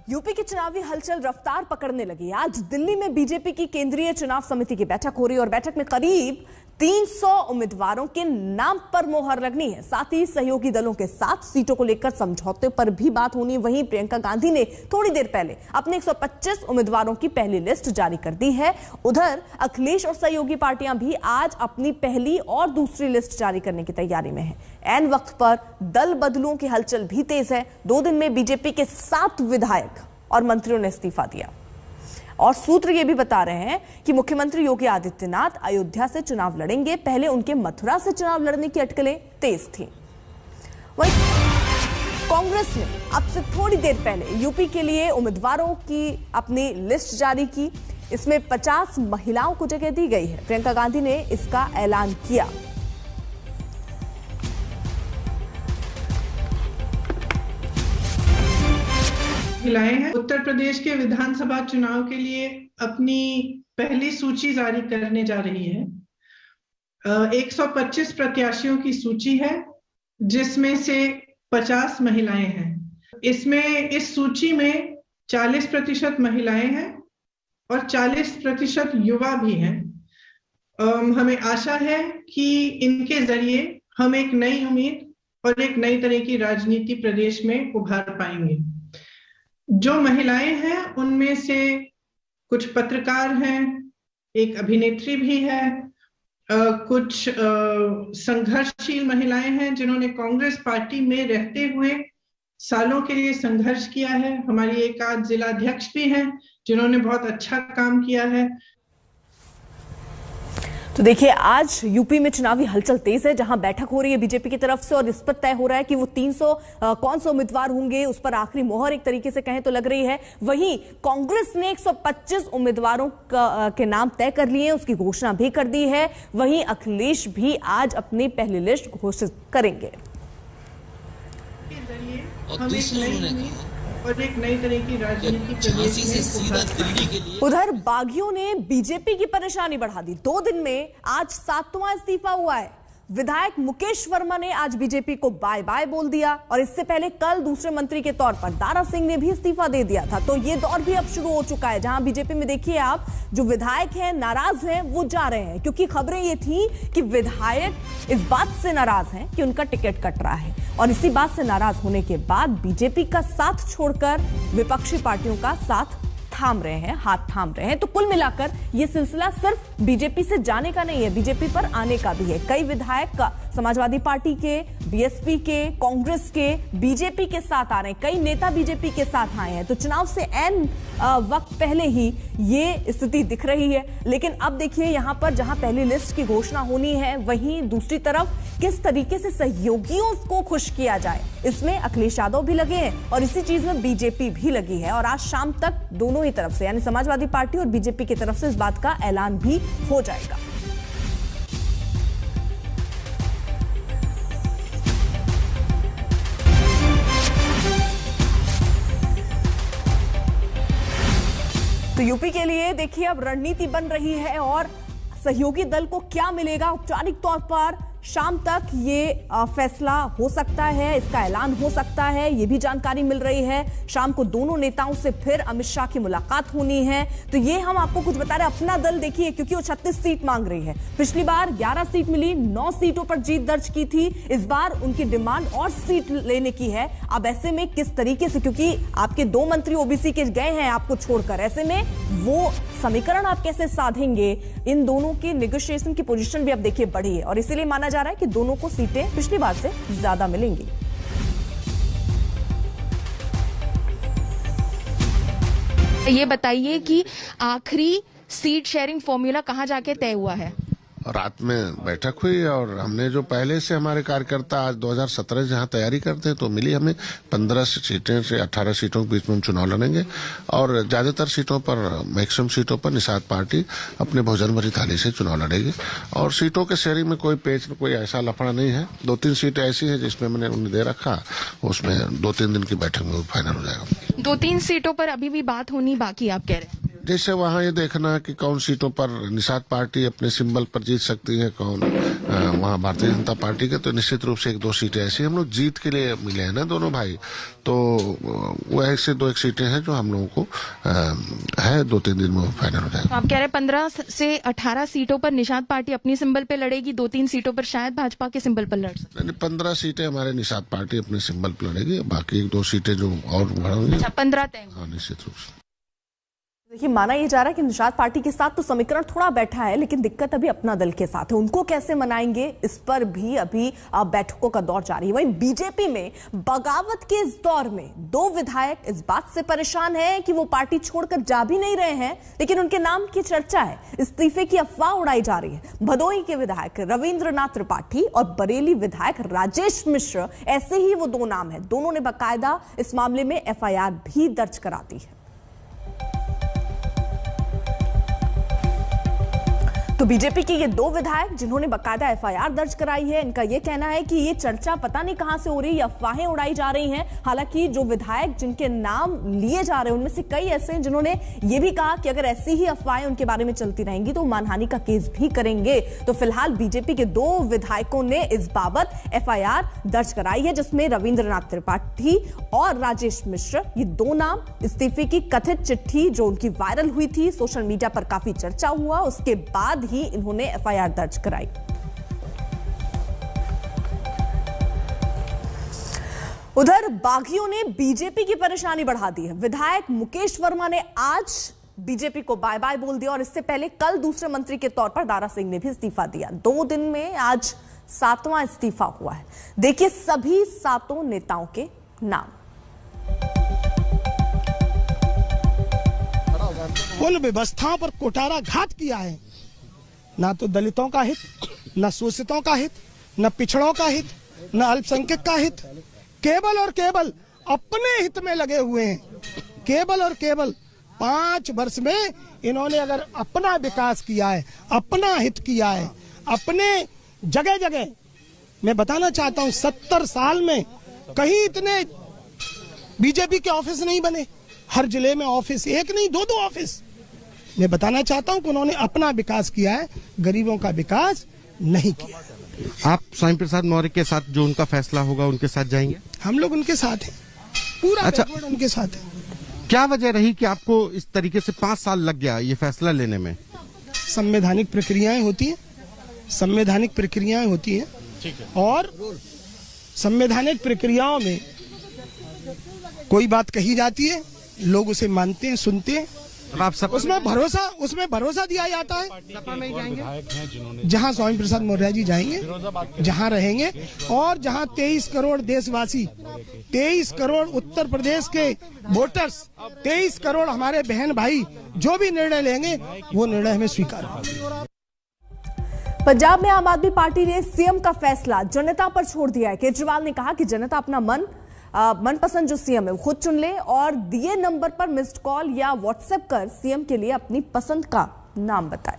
UP की चुनावी हलचल रफ्तार पकड़ने लगी। आज दिल्ली में बीजेपी की केंद्रीय चुनाव समिति की बैठक हो रही है और बैठक में करीब 300 उम्मीदवारों के नाम पर मोहर लगनी है। साथ ही सहयोगी दलों के साथ सीटों को लेकर समझौते पर भी बात होनी है। वहीं प्रियंका गांधी ने थोड़ी देर पहले अपने 125 उम्मीदवारों की पहली लिस्ट जारी कर दी है। उधर अखिलेश और सहयोगी पार्टियां भी आज अपनी पहली और दूसरी लिस्ट जारी करने की तैयारी में है। ऐन वक्त पर दल बदलुओं की हलचल भी तेज है। 2 दिन में बीजेपी के 7 विधायक और मंत्रियों ने इस्तीफा दिया और सूत्र ये भी बता रहे हैं कि मुख्यमंत्री योगी आदित्यनाथ अयोध्या से चुनाव लड़ेंगे। पहले उनके मथुरा से चुनाव लड़ने की अटकलें तेज थीं। वहीं कांग्रेस ने अब से थोड़ी देर पहले यूपी के लिए उम्मीदवारों की अपनी लिस्ट जारी की। इसमें 50 महिलाओं को जगह दी गई है। प्रियंका गांधी ने इसका ऐलान किया। महिलाएं हैं। उत्तर प्रदेश के विधानसभा चुनाव के लिए अपनी पहली सूची जारी करने जा रही है। 125 प्रत्याशियों की सूची है, जिसमें से 50 महिलाएं हैं। इसमें इस सूची में 40% महिलाएं हैं और 40% युवा भी हैं। हमें आशा है कि इनके जरिए हम एक नई उम्मीद और एक नई तरह की राजनीति प्रदेश में उभार पाएंगे। जो महिलाएं हैं उनमें से कुछ पत्रकार हैं, एक अभिनेत्री भी है, कुछ संघर्षशील महिलाएं हैं जिन्होंने कांग्रेस पार्टी में रहते हुए सालों के लिए संघर्ष किया है। हमारी एक आध जिलाध्यक्ष भी हैं जिन्होंने बहुत अच्छा काम किया है। तो देखिए, आज यूपी में चुनावी हलचल तेज है, जहां बैठक हो रही है बीजेपी की तरफ से और इस पर तय हो रहा है कि वो 300 कौन से उम्मीदवार होंगे। उस पर आखिरी मोहर एक तरीके से कहें तो लग रही है। वहीं कांग्रेस ने 125 उम्मीदवारों के नाम तय कर लिए हैं, उसकी घोषणा भी कर दी है। वहीं अखिलेश भी आज अपनी पहली लिस्ट घोषित करेंगे। और एक नई तरह की राजनीति उधर बागियों ने बीजेपी की परेशानी बढ़ा दी। 2 दिन में आज 7वां इस्तीफा हुआ है। विधायक मुकेश वर्मा ने आज बीजेपी को बाय बाय बोल दिया और इससे पहले कल दूसरे मंत्री के तौर पर दारा सिंह ने भी इस्तीफा दे दिया था। तो ये दौर भी अब शुरू हो चुका है, जहां बीजेपी में देखिए आप, जो विधायक हैं नाराज हैं वो जा रहे हैं, क्योंकि खबरें ये थी कि विधायक इस बात से नाराज हैं कि उनका टिकट कट रहा है और इसी बात से नाराज होने के बाद बीजेपी का साथ छोड़कर विपक्षी पार्टियों का साथ थाम रहे हैं, हाथ थाम रहे हैं। तो कुल मिलाकर ये सिलसिला सिर्फ बीजेपी से जाने का नहीं है, बीजेपी पर आने का भी है। कई विधायक समाजवादी पार्टी के, बीएसपी के, कांग्रेस के, बीजेपी के साथ आ रहे हैं। कई नेता बीजेपी के साथ आए हैं। तो चुनाव से ऐन वक्त पहले ही ये स्थिति दिख रही है। लेकिन अब देखिए, यहां पर जहां पहली लिस्ट की घोषणा होनी है, वहीं दूसरी तरफ किस तरीके से सहयोगियों को खुश किया जाए, इसमें अखिलेश यादव भी लगे हैं और इसी चीज में बीजेपी भी लगी है। और आज शाम तक दोनों ही तरफ से, यानी समाजवादी पार्टी और बीजेपी की तरफ से, इस बात का ऐलान भी हो जाएगा। तो यूपी के लिए देखिए अब रणनीति बन रही है और सहयोगी दल को क्या मिलेगा, औपचारिक तौर पर शाम तक ये फैसला हो सकता है, इसका ऐलान हो सकता है, ये भी जानकारी मिल रही है। शाम को दोनों नेताओं से फिर अमित शाह की मुलाकात होनी है। तो ये हम आपको कुछ बता रहे हैं। अपना दल देखिए, क्योंकि वो 36 सीट मांग रही है। पिछली बार 11 सीट मिली, 9 सीटों पर जीत दर्ज की थी। इस बार उनकी डिमांड और सीट लेने की है। अब ऐसे में किस तरीके से, क्योंकि आपके 2 मंत्री ओबीसी के गए हैं आपको छोड़कर, ऐसे में वो समीकरण आप कैसे साधेंगे? इन दोनों की नेगोशिएशन की पोजीशन भी अब देखिए बढ़ी है और इसीलिए माना जा रहा है कि दोनों को सीटें पिछली बार से ज्यादा मिलेंगी। ये बताइए कि आखिरी सीट शेयरिंग फॉर्मूला कहां जाके तय हुआ है? रात में बैठक हुई और हमने जो पहले से हमारे कार्यकर्ता आज 2017 जहां तैयारी करते हैं, तो मिली हमें 15 सीटें से 18 सीटों के बीच में हम चुनाव लड़ेंगे और ज्यादातर सीटों पर, मैक्सिमम सीटों पर निषाद पार्टी अपने भोजन भरी थाली से चुनाव लड़ेगी और सीटों के शेयरिंग में कोई पेच, कोई ऐसा लफड़ा नहीं है। 2-3 सीटें ऐसी है जिसमें मैंने उन्हें दे रखा, उसमें 2-3 दिन की बैठक में फाइनल हो जाएगा। 2-3 सीटों पर अभी भी बात होनी बाकी, आप कह रहे हैं? जैसे वहाँ ये देखना कि कौन सीटों पर निषाद पार्टी अपने सिंबल पर जीत सकती है, कौन वहाँ भारतीय जनता पार्टी के, तो निश्चित रूप से 1-2 सीटें ऐसी हम लोग जीत के लिए मिले हैं ना दोनों भाई, तो वो 1 से 2 सीटें हैं जो हम लोगों को है 2-3 दिन में फाइनल हो जाएगा। तो आप कह रहे हैं 15 से 18 सीटों पर निषाद पार्टी अपनी सिंबल पे लड़ेगी, 2-3 सीटों पर शायद भाजपा के सिंबल पर लड़ सकती है। 15 सीटें हमारे निषाद पार्टी अपने सिंबल पर लड़ेगी, बाकी 1-2 सीटें जो और बढ़ेंगी। अच्छा, 15 तय। हाँ, निश्चित रूप से। देखिए, माना यह जा रहा है कि निषाद पार्टी के साथ तो समीकरण थोड़ा बैठा है, लेकिन दिक्कत अभी अपना दल के साथ है। उनको कैसे मनाएंगे, इस पर भी अभी बैठकों का दौर जारी है। वहीं बीजेपी में बगावत के इस दौर में 2 विधायक इस बात से परेशान हैं कि वो पार्टी छोड़कर जा भी नहीं रहे हैं, लेकिन उनके नाम की चर्चा है, इस्तीफे की अफवाह उड़ाई जा रही है। भदोही के विधायक रविंद्रनाथ त्रिपाठी और बरेली विधायक राजेश मिश्र, ऐसे ही वो 2 नाम है। दोनों ने बाकायदा इस मामले में एफआईआर भी दर्ज करा दी है। तो बीजेपी के ये 2 विधायक जिन्होंने बकायदा एफआईआर दर्ज कराई है, इनका ये कहना है कि ये चर्चा पता नहीं कहां से हो रही है, अफवाहें उड़ाई जा रही हैं। हालांकि जो विधायक जिनके नाम लिए जा रहे हैं, उनमें से कई ऐसे हैं जिन्होंने ये भी कहा कि अगर ऐसी ही अफवाहें उनके बारे में चलती रहेंगी तो मानहानि का केस भी करेंगे। तो फिलहाल बीजेपी के 2 विधायकों ने इस बाबत एफआईआर दर्ज कराई है, जिसमें रविंद्रनाथ त्रिपाठी और राजेश मिश्र, ये 2 नाम, इस्तीफे की कथित चिट्ठी जो उनकी वायरल हुई थी, सोशल मीडिया पर काफी चर्चा हुआ, उसके बाद ही इन्होंने एफआईआर दर्ज कराई। उधर बागियों ने बीजेपी की परेशानी बढ़ा दी है। विधायक मुकेश वर्मा ने आज बीजेपी को बाय बाय बोल दिया और इससे पहले कल दूसरे मंत्री के तौर पर दारा सिंह ने भी इस्तीफा दिया। 2 दिन में आज 7वां इस्तीफा हुआ है। देखिए सभी 7 नेताओं के नाम। उन व्यवस्थाओं पर कुठाराघात किया है, ना तो दलितों का हित, न शोषितों का हित, न पिछड़ों का हित, न अल्पसंख्यक का हित, केवल और केवल अपने हित में लगे हुए हैं। केवल और केवल 5 वर्ष में इन्होंने अगर अपना विकास किया है, अपना हित किया है, अपने जगह जगह, मैं बताना चाहता हूं 70 साल में कहीं इतने बीजेपी के ऑफिस नहीं बने। हर जिले में ऑफिस, एक नहीं 2-2 ऑफिस। मैं बताना चाहता हूं कि उन्होंने अपना विकास किया है, गरीबों का विकास नहीं किया। आप स्वामी प्रसाद मौर्य के साथ जो उनका फैसला होगा उनके साथ जाएंगे? हम लोग उनके साथ हैं, पूरा अच्छा, उनके साथ है। क्या वजह रही कि आपको इस तरीके से 5 साल लग गया ये फैसला लेने में? संवैधानिक प्रक्रियाएं होती हैं, संवैधानिक प्रक्रियाएं होती हैं, और संवैधानिक प्रक्रियाओं में कोई बात कही जाती है, लोग उसे मानते हैं, सुनते हैं, आप सब उसमें भरोसा दिया जाता है। जहां स्वामी प्रसाद मौर्य जी जाएंगे, जहां रहेंगे, और जहां 23 करोड़ देशवासी, 23 करोड़ उत्तर प्रदेश के वोटर्स, 23 करोड़ हमारे बहन भाई जो भी निर्णय लेंगे वो निर्णय हमें स्वीकार होगा। पंजाब में आम आदमी पार्टी ने सीएम का फैसला जनता पर छोड़ दिया है। केजरीवाल ने कहा कि जनता अपना मनपसंद जो सीएम है वो खुद चुन ले और दिए नंबर पर मिस्ड कॉल या व्हाट्सएप कर सीएम के लिए अपनी पसंद का नाम बताए।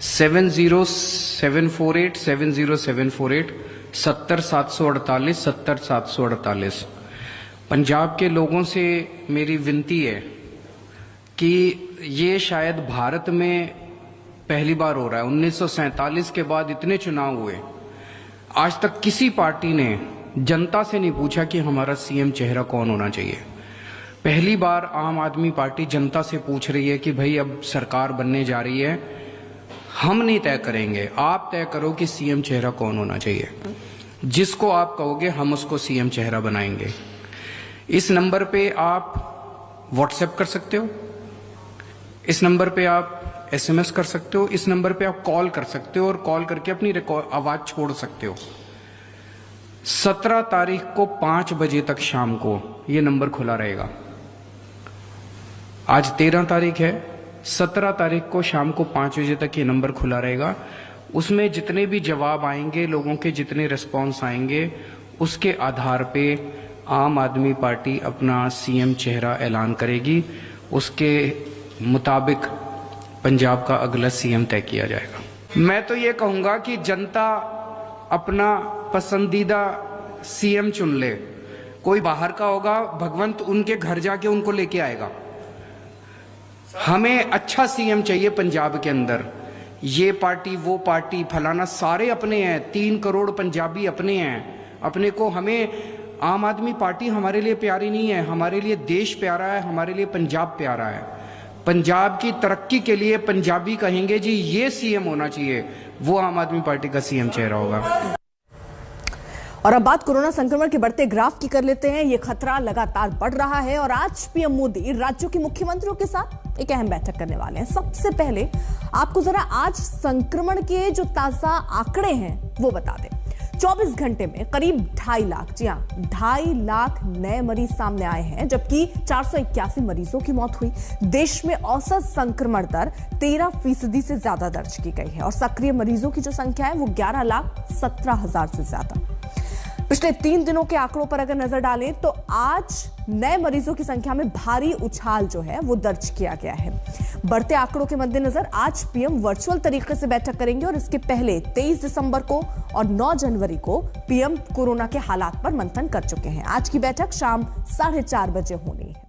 70748 70748 70748 70748। पंजाब के लोगों से मेरी विनती है कि ये शायद भारत में पहली बार हो रहा है। 1947 के बाद इतने चुनाव हुए, आज तक किसी पार्टी ने जनता से नहीं पूछा कि हमारा सीएम चेहरा कौन होना चाहिए। पहली बार आम आदमी पार्टी जनता से पूछ रही है कि भाई अब सरकार बनने जा रही है, हम नहीं तय करेंगे, आप तय करो कि सीएम चेहरा कौन होना चाहिए। जिसको आप कहोगे हम उसको सीएम चेहरा बनाएंगे। इस नंबर पे आप व्हाट्सएप कर सकते हो, इस नंबर पे आप एसएमएस कर सकते हो, इस नंबर पे आप कॉल कर सकते हो और कॉल करके अपनी आवाज छोड़ सकते हो। 17 तारीख को 5 बजे तक शाम को ये नंबर खुला रहेगा। आज 13 तारीख है, 17 तारीख को शाम को 5 बजे तक ये नंबर खुला रहेगा। उसमें जितने भी जवाब आएंगे, लोगों के जितने रिस्पॉन्स आएंगे, उसके आधार पे आम आदमी पार्टी अपना सीएम चेहरा ऐलान करेगी। उसके मुताबिक पंजाब का अगला सीएम तय किया जाएगा। मैं तो ये कहूंगा कि जनता अपना पसंदीदा सीएम चुन ले। कोई बाहर का होगा, भगवंत उनके घर जाके उनको लेके आएगा। हमें अच्छा सीएम चाहिए पंजाब के अंदर, ये पार्टी वो पार्टी फलाना सारे अपने हैं, 3 करोड़ पंजाबी अपने हैं। अपने को, हमें आम आदमी पार्टी हमारे लिए प्यारी नहीं है, हमारे लिए देश प्यारा है, हमारे लिए पंजाब प्यारा है। पंजाब की तरक्की के लिए पंजाबी कहेंगे जी ये सीएम होना चाहिए, वो आम आदमी पार्टी का सीएम चेहरा होगा। और अब बात कोरोना संक्रमण के बढ़ते ग्राफ की कर लेते हैं। ये खतरा लगातार बढ़ रहा है और आज पीएम मोदी राज्यों के मुख्यमंत्रियों के साथ एक अहम बैठक करने वाले हैं। सबसे पहले आपको जरा आज संक्रमण के जो ताजा आंकड़े हैं वो बता दें। 24 घंटे में करीब 2.5 लाख, जी हाँ 2.5 लाख नए मरीज सामने आए हैं, जबकि 481 मरीजों की मौत हुई। देश में औसत संक्रमण दर 13% से ज्यादा दर्ज की गई है और सक्रिय मरीजों की जो संख्या है वो 11,17,000 से ज्यादा। पिछले 3 दिनों के आंकड़ों पर अगर नजर डालें तो आज नए मरीजों की संख्या में भारी उछाल जो है वो दर्ज किया गया है। बढ़ते आंकड़ों के मद्देनजर आज पीएम वर्चुअल तरीके से बैठक करेंगे और इसके पहले 23 दिसंबर को और 9 जनवरी को पीएम कोरोना के हालात पर मंथन कर चुके हैं। आज की बैठक शाम 4:30 बजे होनी है।